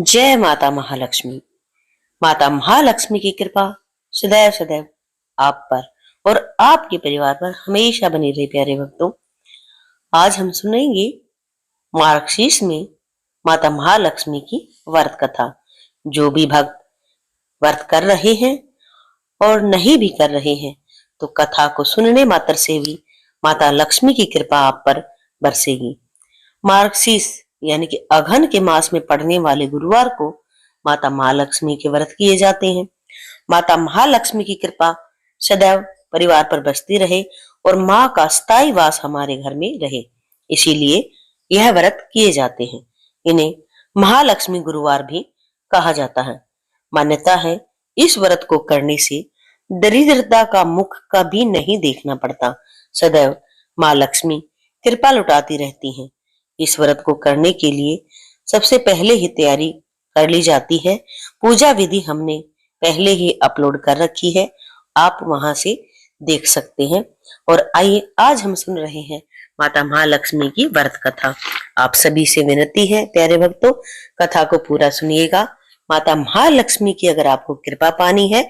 जय माता महालक्ष्मी। माता महालक्ष्मी की कृपा सदैव सदैव आप पर और आपके परिवार पर हमेशा बनी रहे। प्यारे भक्तों, आज हम सुनेंगे मार्गशीर्ष में माता महालक्ष्मी की व्रत कथा। जो भी भक्त व्रत कर रहे हैं और नहीं भी कर रहे हैं, तो कथा को सुनने मात्र से भी माता लक्ष्मी की कृपा आप पर बरसेगी। मार्गशीर्ष यानी कि अघन के मास में पड़ने वाले गुरुवार को माता महालक्ष्मी के व्रत किए जाते हैं। माता महालक्ष्मी की कृपा सदैव परिवार पर बसती रहे और माँ का स्थायी वास हमारे घर में रहे, इसीलिए यह व्रत किए जाते हैं। इन्हें महालक्ष्मी गुरुवार भी कहा जाता है। मान्यता है इस व्रत को करने से दरिद्रता का मुख कभी नहीं देखना पड़ता। सदैव माँ लक्ष्मी कृपा लुटाती रहती हैं। इस व्रत को करने के लिए सबसे पहले ही तैयारी कर ली जाती है। पूजा विधि हमने पहले ही अपलोड कर रखी है, आप वहां से देख सकते हैं। और आइए आज हम सुन रहे हैं माता महालक्ष्मी की व्रत कथा। आप सभी से विनती है प्यारे भक्तों, कथा को पूरा सुनिएगा। माता महालक्ष्मी की अगर आपको कृपा पानी है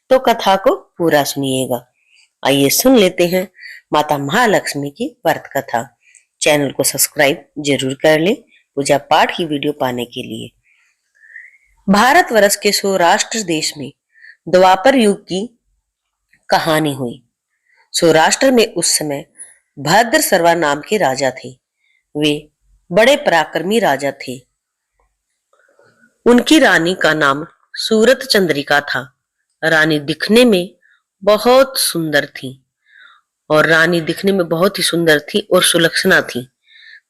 तो कथा को पूरा सुनिएगा। आइए सुन लेते हैं माता महालक्ष्मी की व्रत कथा। चैनल को सब्सक्राइब जरूर कर लें पूजा पाठ की वीडियो पाने के लिए। भारतवर्ष के सौराष्ट्र देश में द्वापर युग की कहानी हुई। सौराष्ट्र में उस समय भद्रसर्वा नाम के राजा थे। वे बड़े पराक्रमी राजा थे। उनकी रानी का नाम सूरत चंद्रिका था। रानी दिखने में बहुत सुंदर थी और सुलक्षणा थी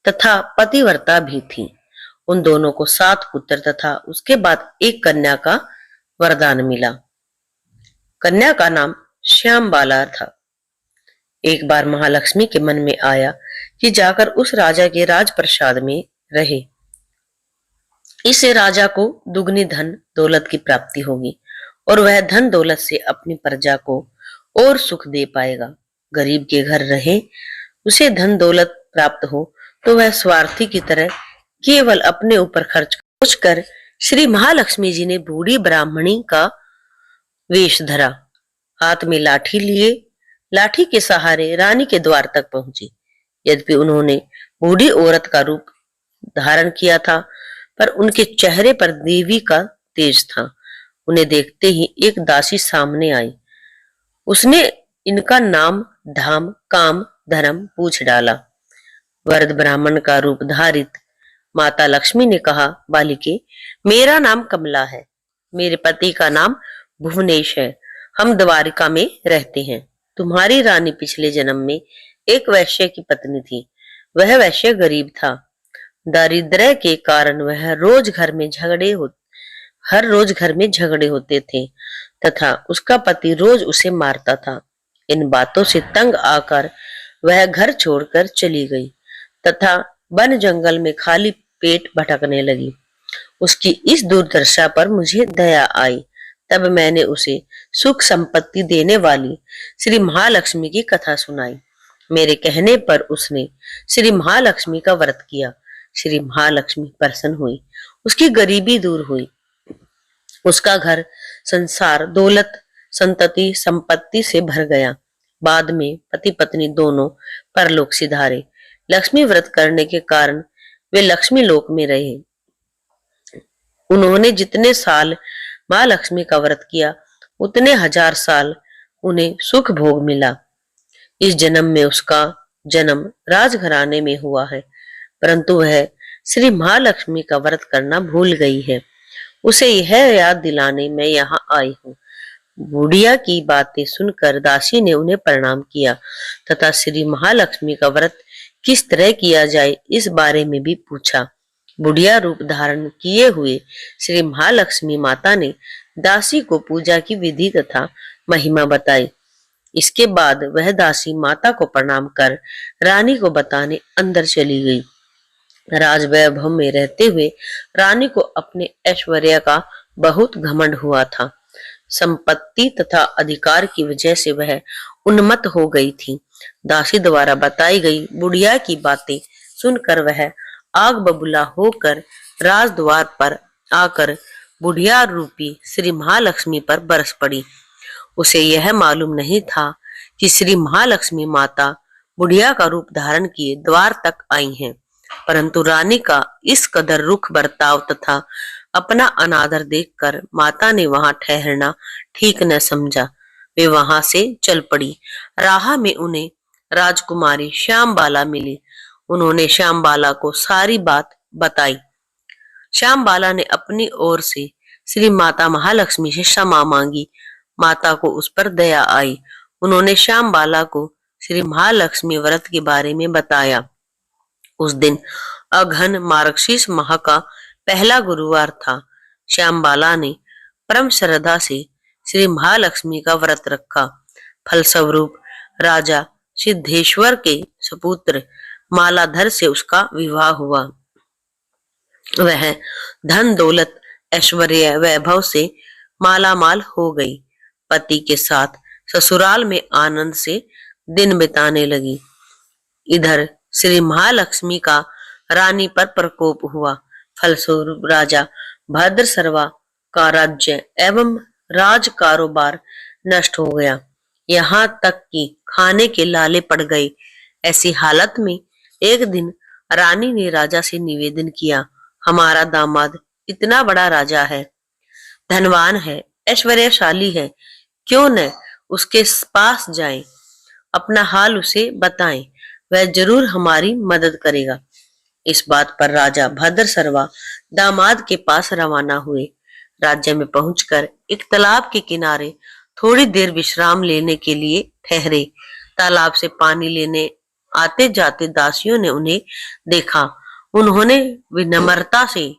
तथा पतिव्रता भी थी। उन दोनों को 7 पुत्र तथा उसके बाद एक कन्या का वरदान मिला। कन्या का नाम श्यामबाला था। एक बार महालक्ष्मी के मन में आया कि जाकर उस राजा के राजप्रसाद में रहे। इससे राजा को दुगनी धन दौलत की प्राप्ति होगी और वह धन दौलत से अपनी प्रजा को और सुख दे पाएगा। गरीब के घर रहे, उसे धन दौलत प्राप्त हो तो वह स्वार्थी की तरह केवल अपने ऊपर खर्च कर श्री महालक्ष्मी जी ने बूढ़ी ब्राह्मणी का वेश धरा। हाथ में लाठी लिए लाठी के सहारे रानी के द्वार तक पहुंची। यद्यपि उन्होंने बूढ़ी औरत का रूप धारण किया था, पर उनके चेहरे पर देवी का तेज था। उन्हें देखते ही एक दासी सामने आई। उसने इनका नाम धाम काम धर्म पूछ डाला। वृद्ध ब्राह्मण का रूप धारित माता लक्ष्मी ने कहा, बालिके, मेरा नाम कमला है। मेरे पति का नाम भुवनेश है। हम द्वारिका में रहते हैं। तुम्हारी रानी पिछले जन्म में एक वैश्य की पत्नी थी। वह वैश्य गरीब था। दारिद्र्य के कारण वह हर रोज घर में झगड़े होते थे तथा उसका पति रोज उसे मारता था। इन बातों से तंग आकर वह घर छोड़कर चली गई तथा वन जंगल में खाली पेट भटकने लगी। उसकी इस दुर्दशा पर मुझे दया आई। तब मैंने उसे सुख संपत्ति देने वाली श्री महालक्ष्मी की कथा सुनाई। मेरे कहने पर उसने श्री महालक्ष्मी का व्रत किया। श्री महालक्ष्मी प्रसन्न हुई, उसकी गरीबी दूर हुई, उसका घर संसार दौलत संतति संपत्ति से भर गया। बाद में पति पत्नी दोनों परलोक सिधारे। लक्ष्मी व्रत करने के कारण वे लक्ष्मी लोक में रहे। उन्होंने जितने साल माँ लक्ष्मी का व्रत किया उतने 1000 साल उन्हें सुख भोग मिला। इस जन्म में उसका जन्म राजघराने में हुआ है, परंतु वह श्री महालक्ष्मी का व्रत करना भूल गई है। उसे यह याद दिलाने मैं यहाँ आई हूँ। बुढ़िया की बातें सुनकर दासी ने उन्हें प्रणाम किया तथा श्री महालक्ष्मी का व्रत किस तरह किया जाए इस बारे में भी पूछा। बुढ़िया रूप धारण किए हुए श्री महालक्ष्मी माता ने दासी को पूजा की विधि तथा महिमा बताई। इसके बाद वह दासी माता को प्रणाम कर रानी को बताने अंदर चली गई। राजवैभव में रहते हुए रानी को अपने ऐश्वर्य का बहुत घमंड हुआ था। संपत्ति तथा अधिकार की वजह से वह उन्मत्त हो गई थी। दासी द्वारा बताई गई बुढ़िया की बातें सुनकर वह आग बबूला होकर राजद्वार पर आकर बुढ़िया रूपी श्री महालक्ष्मी पर बरस पड़ी। उसे यह मालूम नहीं था कि श्री महालक्ष्मी माता बुढ़िया का रूप धारण किए द्वार तक आई हैं, परंतु रानी का इस कदर रुख बर्ताव तथा अपना अनादर देखकर माता ने वहां ठहरना ठीक न समझा। वे वहां से चल पड़ी। राह में उन्हें राजकुमारी श्यामबाला मिली। उन्होंने श्यामबाला को सारी बात बताई। श्यामबाला ने अपनी ओर से श्री माता महालक्ष्मी से क्षमा मांगी। माता को उस पर दया आई। उन्होंने श्यामबाला को श्री महालक्ष्मी व्रत के बारे में बताया। उस दिन अघन मार्गशीर्ष माह का पहला गुरुवार था। श्यामबाला ने परम श्रद्धा से श्री महालक्ष्मी का व्रत रखा। फलस्वरूप राजा सिद्धेश्वर के सपुत्र मालाधर से उसका विवाह हुआ। वह धन दौलत ऐश्वर्य वैभव से मालामाल हो गई। पति के साथ ससुराल में आनंद से दिन बिताने लगी। इधर श्री महालक्ष्मी का रानी पर प्रकोप हुआ। फलस्वरूप राजा भद्रसर्वा का राज्य एवं राज कारोबार नष्ट हो गया। यहाँ तक कि खाने के लाले पड़ गए। ऐसी हालत में एक दिन रानी ने राजा से निवेदन किया, हमारा दामाद इतना बड़ा राजा है, धनवान है, ऐश्वर्यशाली है, क्यों न उसके पास जाएं, अपना हाल उसे बताएं, वह जरूर हमारी मदद करेगा। इस बात पर राजा भद्रसर्वा दामाद के पास रवाना हुए। राज्य में पहुंचकर एक तालाब के किनारे थोड़ी देर विश्राम लेने के लिए ठहरे। तालाब से पानी लेने आते जाते दासियों ने उन्हें देखा। उन्होंने विनम्रता से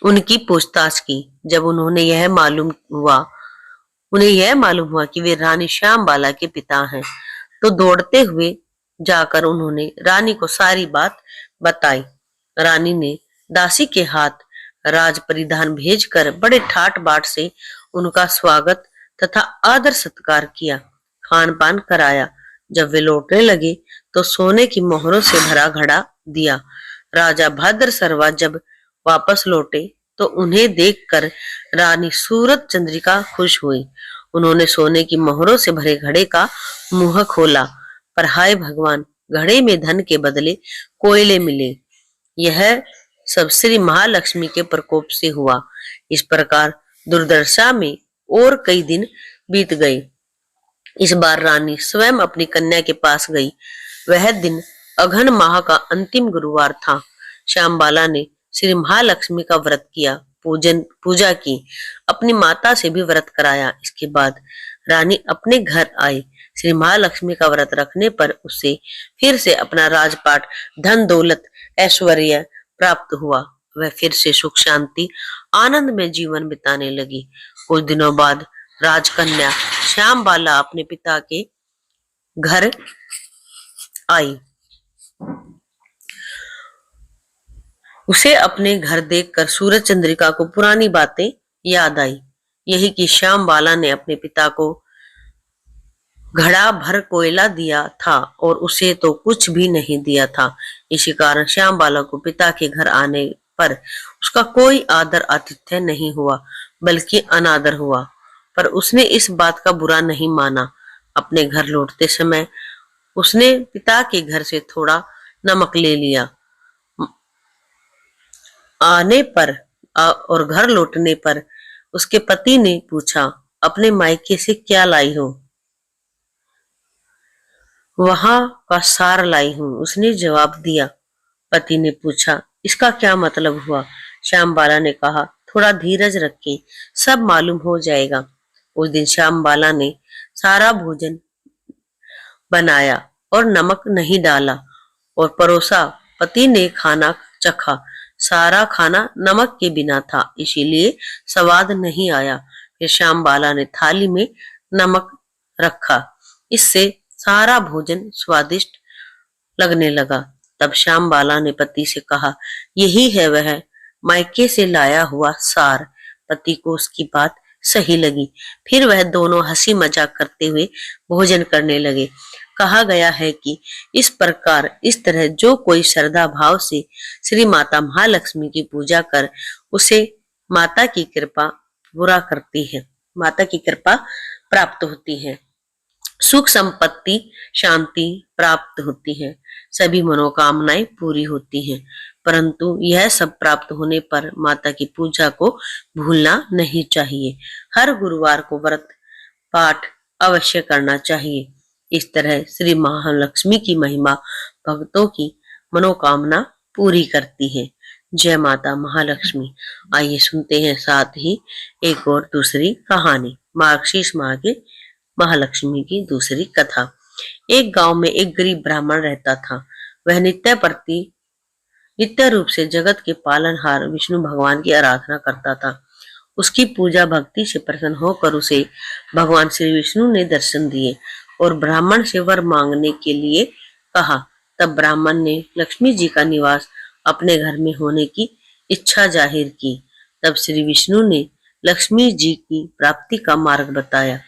उनकी पूछताछ की। जब उन्हें यह मालूम हुआ कि वे रानी श्यामबाला के पिता हैं, तो दौड़ते हुए जाकर उन्होंने रानी को सारी बात बताई। रानी ने दासी के हाथ राज परिधान भेजकर बड़े ठाट बाट से उनका स्वागत तथा आदर सत्कार किया, खान पान कराया। जब वे लौटने लगे तो सोने की मोहरों से भरा घड़ा दिया। राजा भद्रसर्वा जब वापस लौटे तो उन्हें देखकर रानी सूरत चंद्रिका खुश हुई। उन्होंने सोने की मोहरों से भरे घड़े का मुंह खोला, पर हाय भगवान, घड़े में धन के बदले कोयले मिले। यह सब श्री महालक्ष्मी के प्रकोप से हुआ। इस प्रकार दुर्दशा में और कई दिन बीत गए। इस बार रानी स्वयं अपनी कन्या के पास गई। वह दिन अघन माह का अंतिम गुरुवार था। श्यामबाला ने श्री महालक्ष्मी का व्रत किया, पूजा की, अपनी माता से भी व्रत कराया। इसके बाद रानी अपने घर आई। श्री महालक्ष्मी का व्रत रखने पर उसे फिर से अपना राजपाट, धन दौलत, ऐश्वर्य प्राप्त हुआ। वह फिर से सुख शांति आनंद में जीवन बिताने लगी। कुछ दिनों बाद राजकन्या श्यामबाला अपने पिता के घर आई। उसे अपने घर देखकर सूरज चंद्रिका को पुरानी बातें याद आई। यही कि श्यामबाला ने अपने पिता को घड़ा भर कोयला दिया था और उसे तो कुछ भी नहीं दिया था। इसी कारण श्यामबाला को पिता के घर आने पर उसका कोई आदर आतिथ्य नहीं हुआ, बल्कि अनादर हुआ। पर उसने इस बात का बुरा नहीं माना। अपने घर लौटते समय उसने पिता के घर से थोड़ा नमक ले लिया। आने पर और घर लौटने पर उसके पति ने पूछा, अपने मायके से क्या लाई हो? वहां का सार लाई हूं, उसने जवाब दिया। पति ने पूछा, इसका क्या मतलब हुआ? श्यामबाला ने कहा, थोड़ा धीरज रखें, सब मालूम हो जाएगा। उस दिन श्यामबाला ने सारा भोजन बनाया और नमक नहीं डाला और परोसा। पति ने खाना चखा। सारा खाना नमक के बिना था, इसीलिए स्वाद नहीं आया। फिर श्यामबाला ने थाली में नमक रखा। इससे सारा भोजन स्वादिष्ट लगने लगा। तब श्यामबाला ने पति से कहा, यही है वह मायके से लाया हुआ सार। पति को उसकी बात सही लगी। फिर वह दोनों हंसी मजाक करते हुए भोजन करने लगे। कहा गया है कि इस तरह जो कोई श्रद्धा भाव से श्री माता महालक्ष्मी की पूजा कर उसे माता की कृपा पूरा करती है, माता की कृपा प्राप्त होती है, सुख संपत्ति शांति प्राप्त होती है, सभी मनोकामनाएं पूरी होती हैं। परंतु यह सब प्राप्त होने पर माता की पूजा को भूलना नहीं चाहिए। हर गुरुवार को व्रत पाठ अवश्य करना चाहिए। इस तरह श्री महालक्ष्मी की महिमा भक्तों की मनोकामना पूरी करती है। जय माता महालक्ष्मी। आइए सुनते हैं साथ ही एक और दूसरी कहानी, मार्गशीर्ष माह के महालक्ष्मी की दूसरी कथा। एक गांव में एक गरीब ब्राह्मण रहता था। वह नित्य रूप से जगत के पालनहार विष्णु भगवान की आराधना करता था। उसकी पूजा भक्ति से प्रसन्न होकर उसे भगवान श्री विष्णु ने दर्शन दिए और ब्राह्मण से वर मांगने के लिए कहा। तब ब्राह्मण ने लक्ष्मी जी का निवास अपने घर में होने की इच्छा जाहिर की। तब श्री विष्णु ने लक्ष्मी जी की प्राप्ति का मार्ग बताया।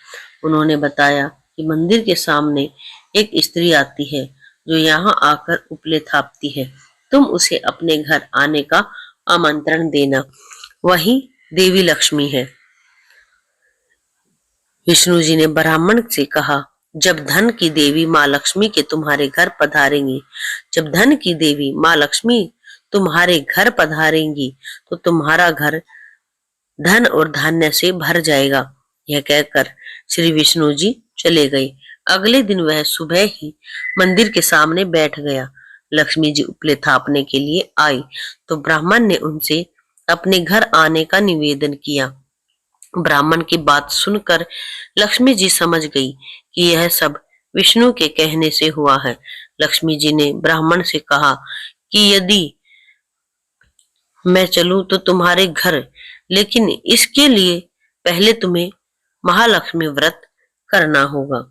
उन्होंने बताया कि मंदिर के सामने एक स्त्री आती है जो यहाँ आकर उपले थापती है। तुम उसे अपने घर आने का आमंत्रण देना, वही देवी लक्ष्मी है। विष्णु जी ने ब्राह्मण से कहा, जब धन की देवी माँ लक्ष्मी के तुम्हारे घर पधारेंगी, जब धन की देवी माँ लक्ष्मी तुम्हारे घर पधारेंगी तो तुम्हारा घर धन और धान्य से भर जाएगा। यह कहकर श्री विष्णु जी चले गए। अगले दिन वह सुबह ही मंदिर के सामने बैठ गया। लक्ष्मी जी उपले थापने के लिए आई तो ब्राह्मण ने उनसे अपने घर आने का निवेदन किया। ब्राह्मण की बात सुनकर लक्ष्मी जी समझ गई कि यह सब विष्णु के कहने से हुआ है। लक्ष्मी जी ने ब्राह्मण से कहा कि यदि मैं चलूं तो तुम्हारे घर, लेकिन इसके लिए पहले तुम्हें महालक्ष्मी व्रत करना होगा।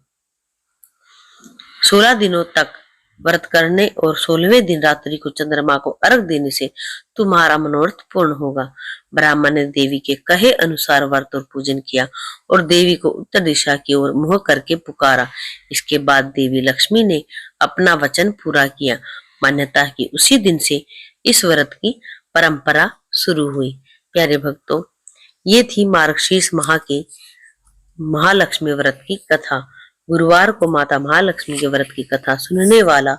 16 दिनों तक व्रत करने और 16वें दिन रात्रि को चंद्रमा को अर्घ देने से तुम्हारा मनोरथ पूर्ण होगा। ब्राह्मण ने देवी के कहे अनुसार व्रत और पूजन किया और देवी को उत्तर दिशा की ओर मुंह करके पुकारा। इसके बाद देवी लक्ष्मी ने अपना वचन पूरा किया। मान्यता है कि उसी दिन से इस व्रत की परंपरा शुरू हुई। प्यारे भक्तों, ये थी मार्गशीर्ष माह के महालक्ष्मी व्रत की कथा। गुरुवार को माता महालक्ष्मी के व्रत की कथा सुनने वाला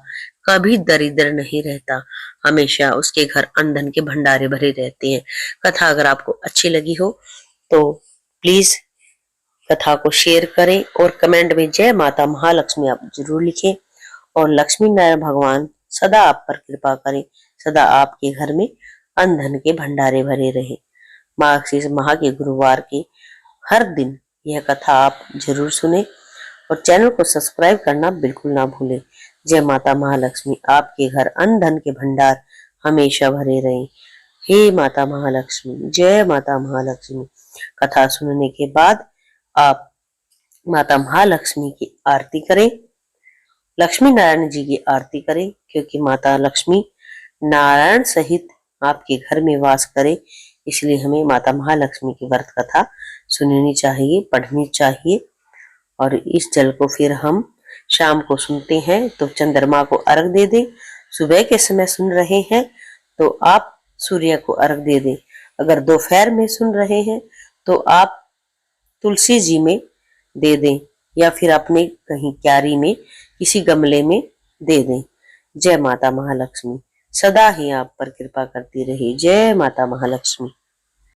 कभी दरिद्र नहीं रहता, हमेशा उसके घर अन्न धन के भंडारे भरे रहते हैं। कथा अगर आपको अच्छी लगी हो तो प्लीज कथा को शेयर करें और कमेंट में जय माता महालक्ष्मी आप जरूर लिखें। और लक्ष्मी नारायण भगवान सदा आप पर कृपा करें, सदा आपके घर में अन्न धन के भंडारे भरे रहे। मार्गशीर्ष माह के गुरुवार के हर दिन यह कथा आप जरूर सुने और चैनल को सब्सक्राइब करना बिल्कुल ना भूलें। जय माता महालक्ष्मी, आपके घर अन्न धन के भंडार हमेशा भरे रहें। हे माता महालक्ष्मी, जय माता महालक्ष्मी। कथा सुनने के बाद आप माता महालक्ष्मी की आरती करें, लक्ष्मी नारायण जी की आरती करें, क्योंकि माता लक्ष्मी नारायण सहित आपके घर में वास करे। इसलिए हमें माता महालक्ष्मी की व्रत कथा सुननी चाहिए, पढ़नी चाहिए। और इस जल को फिर हम शाम को सुनते हैं तो चंद्रमा को अर्घ दे दें। सुबह के समय सुन रहे हैं तो आप सूर्य को अर्घ दे दें। अगर दोपहर में सुन रहे हैं तो आप तुलसी जी में दे दें या फिर अपने कहीं क्यारी में किसी गमले में दे दें। जय माता महालक्ष्मी सदा ही आप पर कृपा करती रही। जय माता महालक्ष्मी।